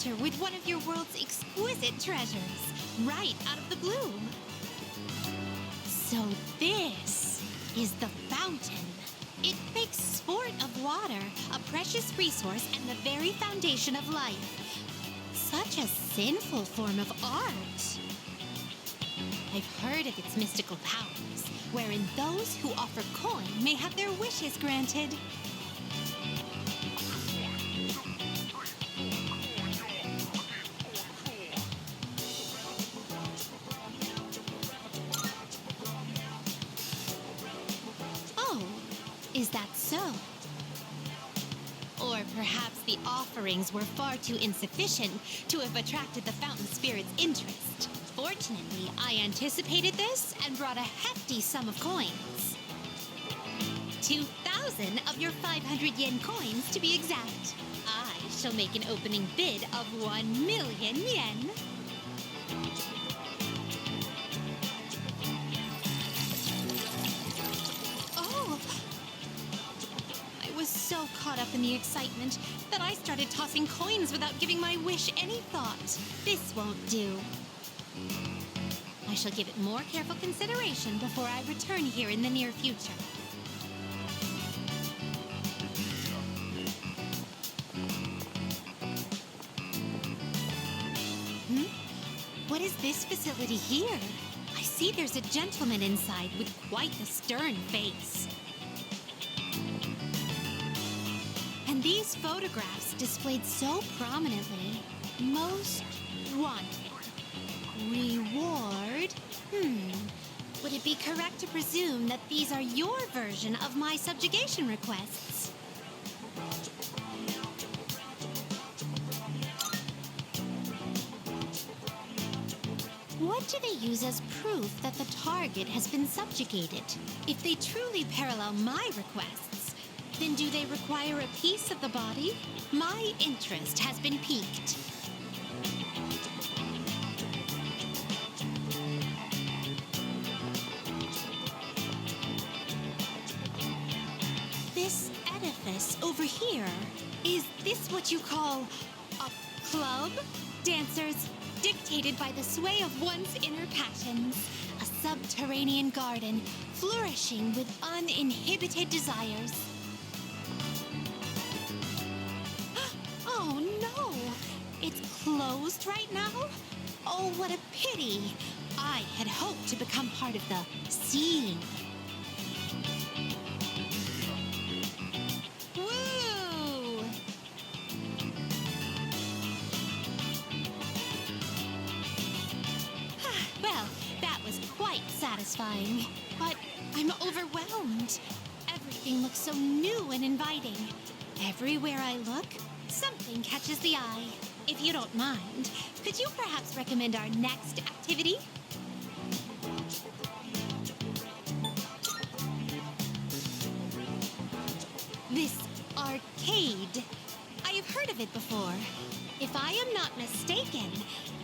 encounter with one of your world's exquisite treasures, right out of the blue. So this is the fountain. It makes sport of water, a precious resource and the very foundation of life. Such a sinful form of art. I've heard of its mystical powers, wherein those who offer coin may have their wishes granted. Oh, is that so? Or perhaps the offerings were far too insufficient to have attracted the fountain spirit's interest. Fortunately, I anticipated this and brought a hefty sum of coins. 2,000 of your 500 yen coins, to be exact. I shall make an opening bid of 1,000,000 yen. Oh! I was so caught up in the excitement that I started tossing coins without giving my wish any thought. This won't do. I shall give it more careful consideration before I return here in the near future. What is this facility here? I see there's a gentleman inside with quite the stern face. And these photographs displayed so prominently. Most wanted. Reward? Would it be correct to presume that these are your version of my subjugation requests? What do they use as proof that the target has been subjugated? If they truly parallel my requests, then do they require a piece of the body? My interest has been piqued. This edifice over here, is this what you call a club? Dancers dictated by the sway of one's inner passions. A subterranean garden flourishing with uninhibited desires. Oh no! It's closed right now? Oh, what a pity! I had hoped to become part of the scene. Woo! Well, that was quite satisfying. But I'm overwhelmed. Everything looks so new and inviting. Everywhere I look, something catches the eye. If you don't mind, could you perhaps recommend our next activity? This arcade. I have heard of it before. If I am not mistaken,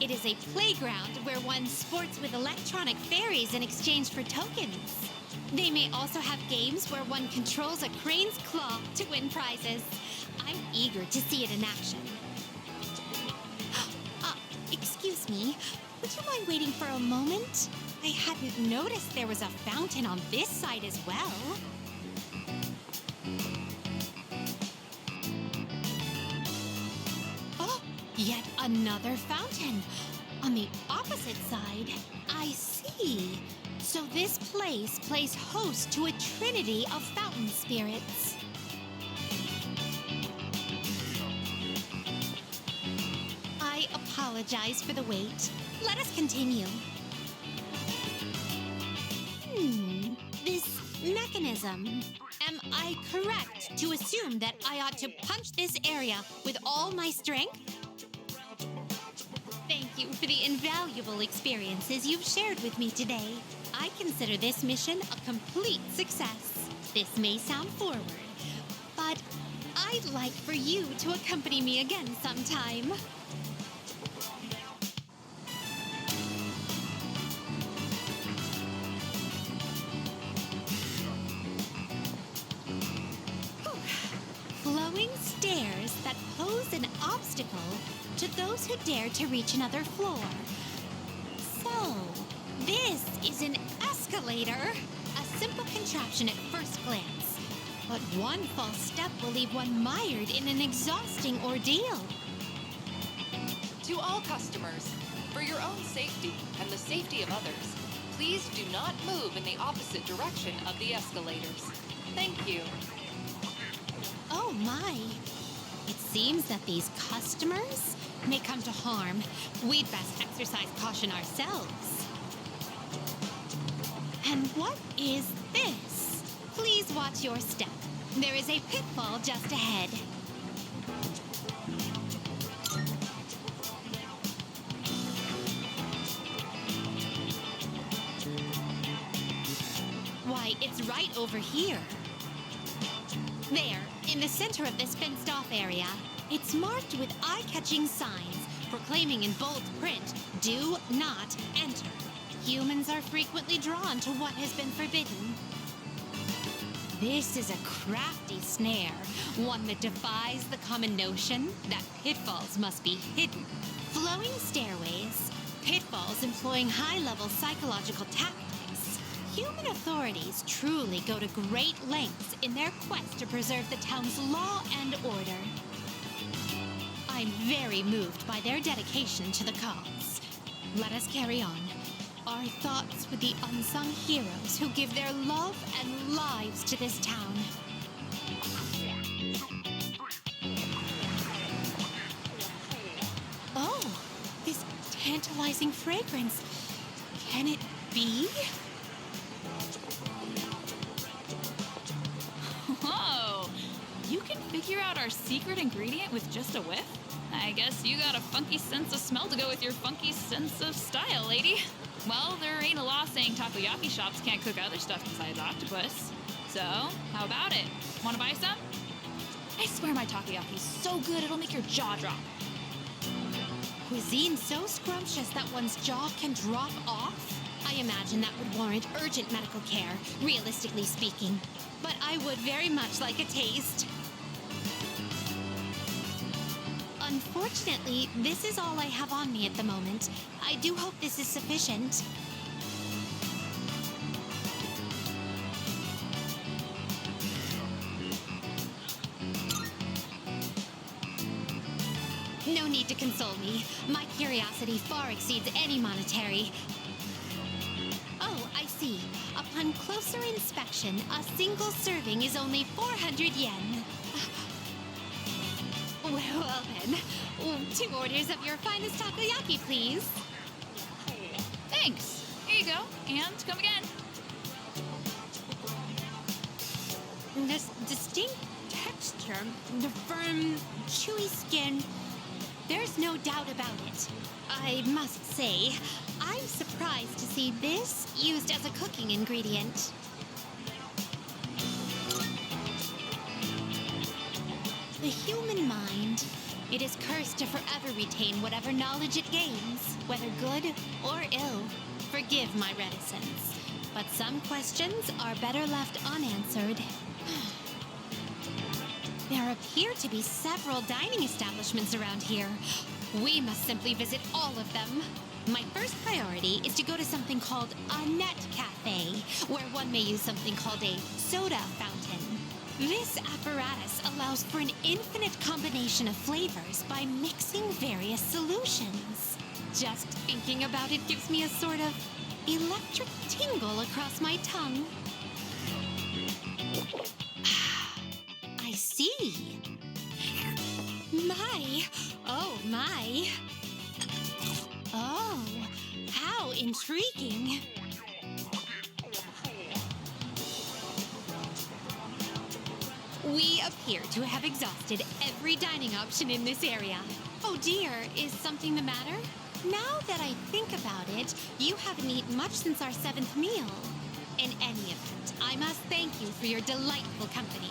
it is a playground where one sports with electronic fairies in exchange for tokens. They may also have games where one controls a crane's claw to win prizes. I'm eager to see it in action. Excuse me, would you mind waiting for a moment? I hadn't noticed there was a fountain on this side as well. Oh, yet another fountain. On the opposite side, I see. So this place plays host to a trinity of fountain spirits. I apologize for the wait. Let us continue. This mechanism. Am I correct to assume that I ought to punch this area with all my strength? Thank you for the invaluable experiences you've shared with me today. I consider this mission a complete success. This may sound forward, but I'd like for you to accompany me again sometime. Flowing stairs that pose an obstacle to those who dare to reach another floor. So, this is an escalator. A simple contraption at first glance. But one false step will leave one mired in an exhausting ordeal. To all customers, for your own safety and the safety of others, please do not move in the opposite direction of the escalators. Thank you. Oh my. It seems that these customers may come to harm. We'd best exercise caution ourselves. And what is this? Please watch your step. There is a pitfall just ahead. Why, it's right over here. There, in the center of this fenced-off area, it's marked with eye-catching signs proclaiming in bold print, "Do not enter." Humans are frequently drawn to what has been forbidden. This is a crafty snare, one that defies the common notion that pitfalls must be hidden. Flowing stairways, pitfalls employing high-level psychological tactics. Human authorities truly go to great lengths in their quest to preserve the town's law and order. I'm very moved by their dedication to the cause. Let us carry on. Our thoughts with the unsung heroes who give their love and lives to this town. Oh, this tantalizing fragrance. Can it be? Whoa! You can figure out our secret ingredient with just a whiff? I guess you got a funky sense of smell to go with your funky sense of style, lady. Well, there ain't a law saying takoyaki shops can't cook other stuff besides octopus. So, how about it? Want to buy some? I swear my takoyaki's so good it'll make your jaw drop. Cuisine so scrumptious that one's jaw can drop off? I imagine that would warrant urgent medical care, realistically speaking. But I would very much like a taste. Unfortunately, this is all I have on me at the moment. I do hope this is sufficient. No need to console me. My curiosity far exceeds any monetary. Oh, I see. Upon closer inspection, a single serving is only 400 yen. Well then, 2 orders of your finest takoyaki, please. Thanks. Here you go. And come again. This distinct texture, the firm, chewy skin, there's no doubt about it. I must say, I'm surprised to see this used as a cooking ingredient. The human mind, it is cursed to forever retain whatever knowledge it gains, whether good or ill. Forgive my reticence, but some questions are better left unanswered. There appear to be several dining establishments around here. We must simply visit all of them. My first priority is to go to something called a net cafe, where one may use something called a soda fountain. This apparatus allows for an infinite combination of flavors by mixing various solutions. Just thinking about it gives me a sort of electric tingle across my tongue. I see. My. Oh, my. Oh, how intriguing. We appear to have exhausted every dining option in this area. Oh dear, is something the matter? Now that I think about it, you haven't eaten much since our 7th meal. In any event, I must thank you for your delightful company.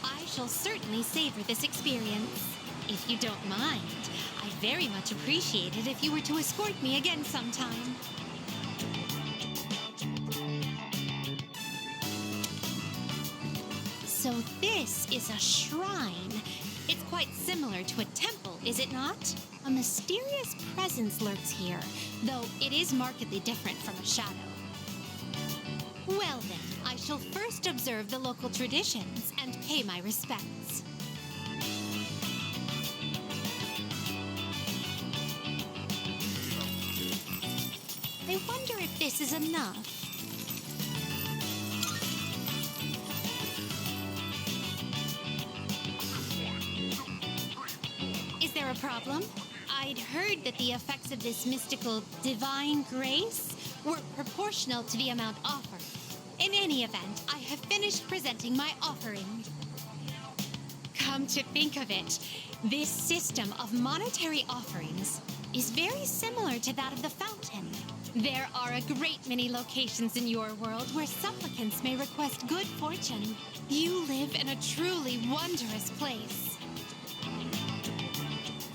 I shall certainly savor this experience. If you don't mind, I'd very much appreciate it if you were to escort me again sometime. So this This is a shrine. It's quite similar to a temple, is it not? A mysterious presence lurks here, though it is markedly different from a shadow. Well then, I shall first observe the local traditions and pay my respects. I wonder if this is enough. Is there a problem? I'd heard that the effects of this mystical divine grace were proportional to the amount offered. In any event, I have finished presenting my offering. Come to think of it, this system of monetary offerings is very similar to that of the fountain. There are a great many locations in your world where supplicants may request good fortune. You live in a truly wondrous place.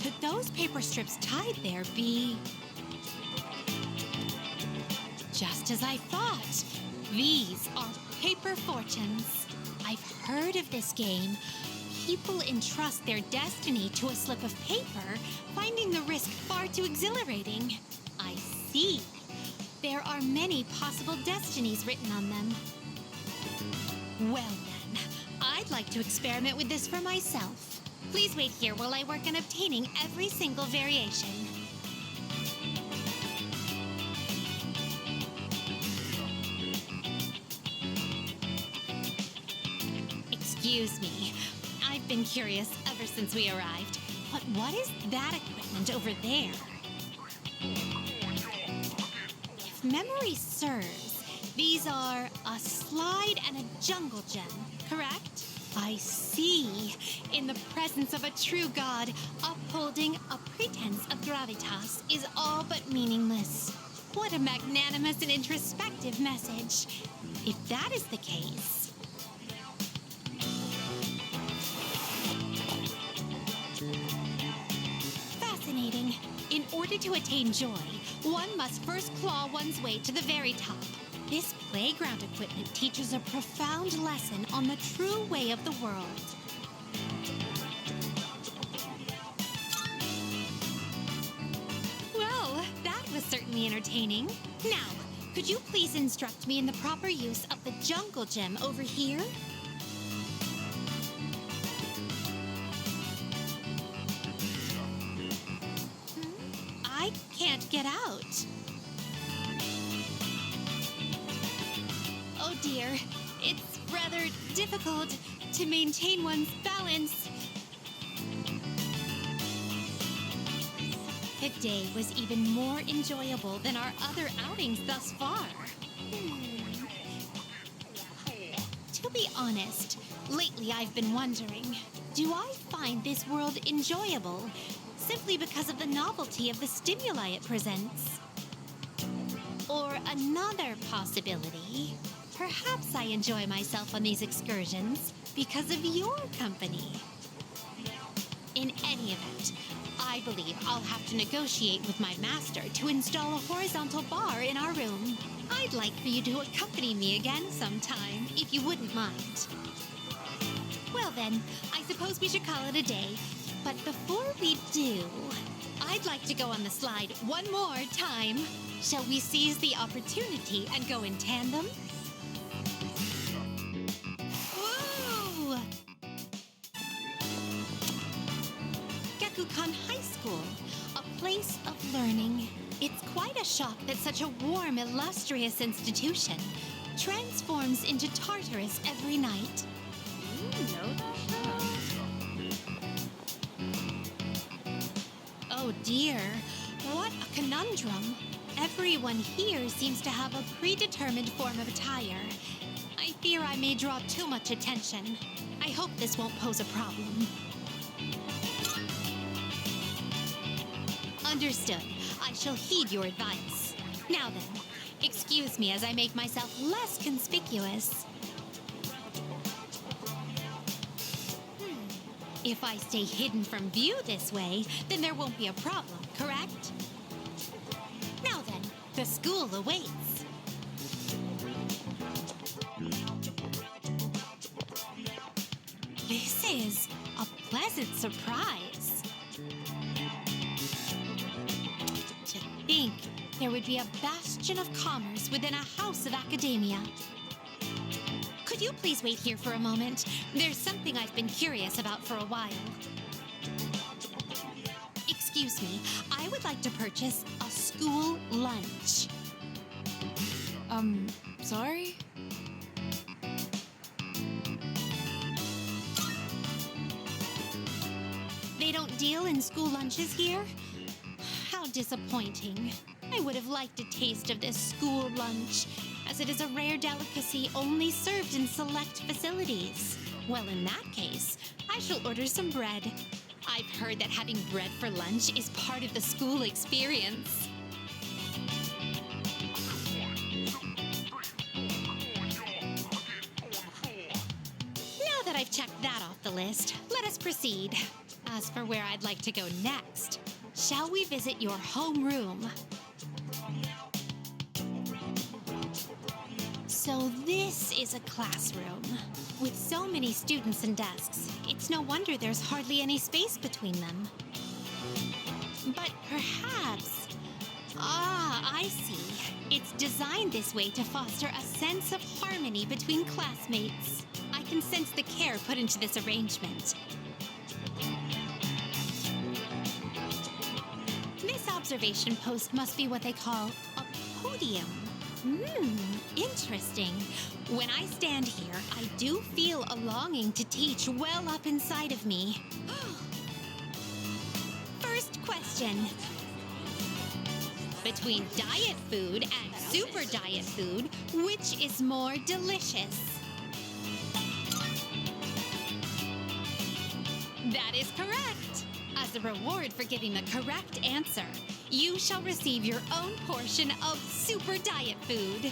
Could those paper strips tied there be... Just as I thought. These are paper fortunes. I've heard of this game. People entrust their destiny to a slip of paper, finding the risk far too exhilarating. I see. There are many possible destinies written on them. Well then, I'd like to experiment with this for myself. Please wait here while I work on obtaining every single variation. Excuse me. I've been curious ever since we arrived. But what is that equipment over there? If memory serves, these are a slide and a jungle gem, correct? I see. In the presence of a true god, upholding a pretense of gravitas is all but meaningless. What a magnanimous and introspective message. If that is the case... Fascinating. In order to attain joy, one must first claw one's way to the very top. This playground equipment teaches a profound lesson on the true way of the world. Well, that was certainly entertaining. Now, could you please instruct me in the proper use of the jungle gem over here? I can't get out. Oh dear, it's rather difficult to maintain one's balance. The day was even more enjoyable than our other outings thus far. To be honest, lately I've been wondering, do I find this world enjoyable simply because of the novelty of the stimuli it presents? Or another possibility, perhaps I enjoy myself on these excursions because of your company. In any event, I believe I'll have to negotiate with my master to install a horizontal bar in our room. I'd like for you to accompany me again sometime, if you wouldn't mind. Well then, I suppose we should call it a day. But before we do, I'd like to go on the slide one more time. Shall we seize the opportunity and go in tandem? Woo! Gakukan High School, a place of learning. It's quite a shock that such a warm, illustrious institution transforms into Tartarus every night. You know that show? Oh dear, what a conundrum. Everyone here seems to have a predetermined form of attire. I fear I may draw too much attention. I hope this won't pose a problem. Understood. I shall heed your advice. Now then, excuse me as I make myself less conspicuous. If I stay hidden from view this way, then there won't be a problem, correct? Now then, the school awaits. This is a pleasant surprise. To think there would be a bastion of commerce within a house of academia. Could you please wait here for a moment? There's something I've been curious about for a while. Excuse me, I would like to purchase a school lunch. Sorry? They don't deal in school lunches here? How disappointing. I would have liked a taste of this school lunch, as it is a rare delicacy only served in select facilities. Well, in that case, I shall order some bread. I've heard that having bread for lunch is part of the school experience. Now that I've checked that off the list, let us proceed. As for where I'd like to go next, shall we visit your homeroom? So this is a classroom. With so many students and desks, it's no wonder there's hardly any space between them. But perhaps... I see. It's designed this way to foster a sense of harmony between classmates. I can sense the care put into this arrangement. This observation post must be what they call a podium. Interesting. When I stand here, I do feel a longing to teach well up inside of me. First question. Between diet food and super diet food, which is more delicious? That is correct. As a reward for giving the correct answer, you shall receive your own portion of super diet food.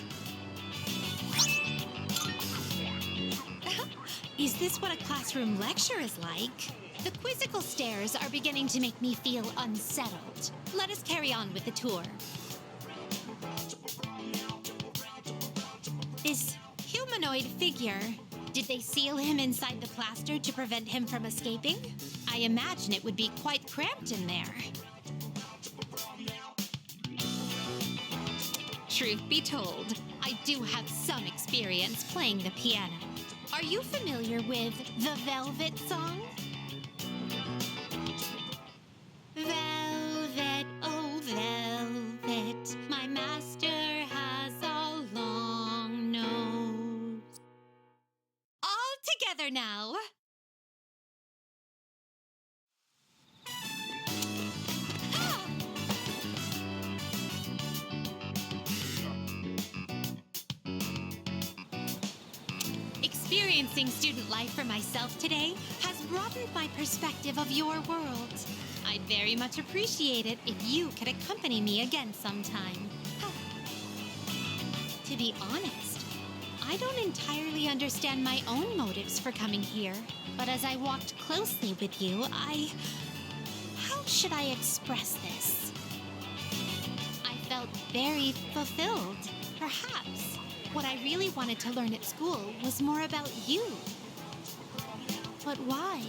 Is this what a classroom lecture is like? The quizzical stares are beginning to make me feel unsettled. Let us carry on with the tour. This humanoid figure, did they seal him inside the plaster to prevent him from escaping? I imagine it would be quite cramped in there. Truth be told, I do have some experience playing the piano. Are you familiar with the Velvet song? Velvet, oh velvet, my master has a long nose. All together now. Experiencing student life for myself today has broadened my perspective of your world. I'd very much appreciate it if you could accompany me again sometime. To be honest, I don't entirely understand my own motives for coming here, but as I walked closely with you, how should I express this? I felt very fulfilled, perhaps. What I really wanted to learn at school was more about you. But why?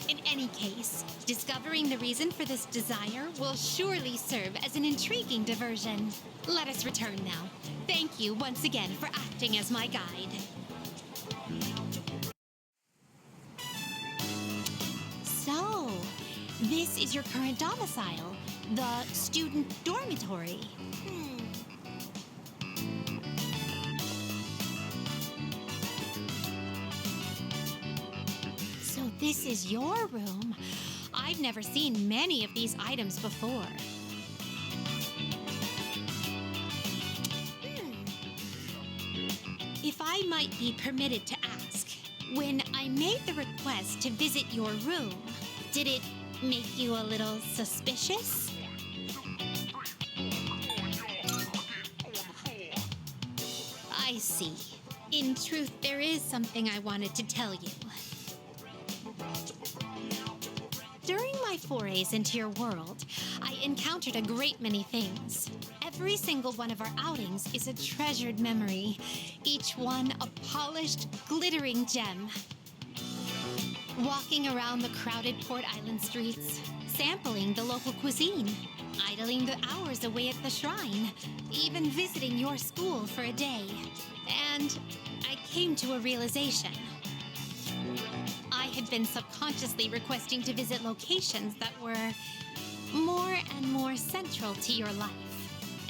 In any case, discovering the reason for this desire will surely serve as an intriguing diversion. Let us return now. Thank you once again for acting as my guide. So, this is your current domicile, the student dormitory. So this is your room. I've never seen many of these items before. If I might be permitted to ask, when I made the request to visit your room, did it make you a little suspicious? I see. In truth, there is something I wanted to tell you. During my forays into your world, I encountered a great many things. Every single one of our outings is a treasured memory, each one a polished, glittering gem. Walking around the crowded Port Island streets, sampling the local cuisine, idling the hours away at the shrine, even visiting your school for a day. And I came to a realization. I had been subconsciously requesting to visit locations that were more and more central to your life.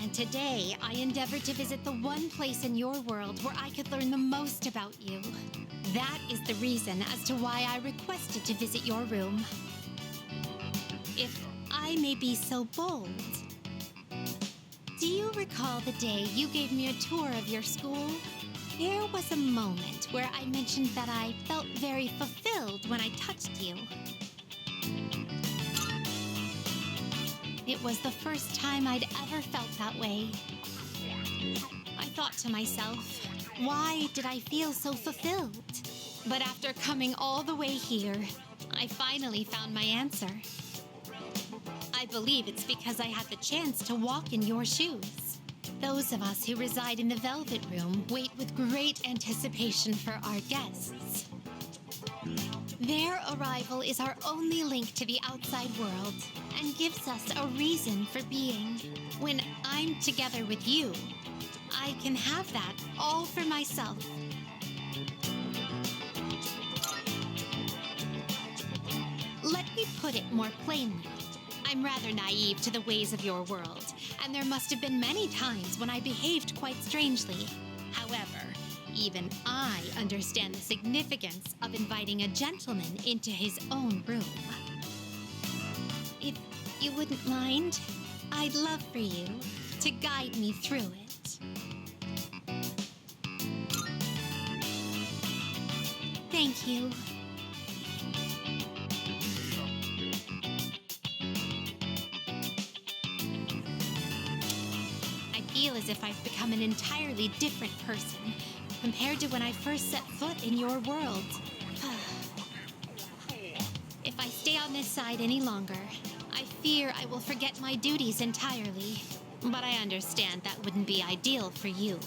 And today, I endeavored to visit the one place in your world where I could learn the most about you. That is the reason as to why I requested to visit your room. If I may be so bold, do you recall the day you gave me a tour of your school? There was a moment where I mentioned that I felt very fulfilled when I touched you. It was the first time I'd ever felt that way. I thought to myself, why did I feel so fulfilled? But after coming all the way here, I finally found my answer. I believe it's because I had the chance to walk in your shoes. Those of us who reside in the Velvet Room wait with great anticipation for our guests. Their arrival is our only link to the outside world and gives us a reason for being. When I'm together with you, I can have that all for myself. Let me put it more plainly. I'm rather naive to the ways of your world, and there must have been many times when I behaved quite strangely. However, even I understand the significance of inviting a gentleman into his own room. If you wouldn't mind, I'd love for you to guide me through it. Thank you. I feel as if I've become an entirely different person compared to when I first set foot in your world. If I stay on this side any longer, I fear I will forget my duties entirely. But I understand that wouldn't be ideal for you.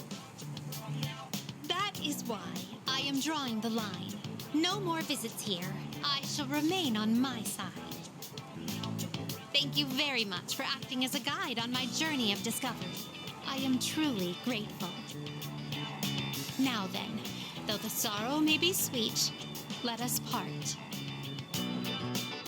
That is why I am drawing the line. No more visits here. I shall remain on my side. Thank you very much for acting as a guide on my journey of discovery. I am truly grateful. Now then, though the sorrow may be sweet, let us part.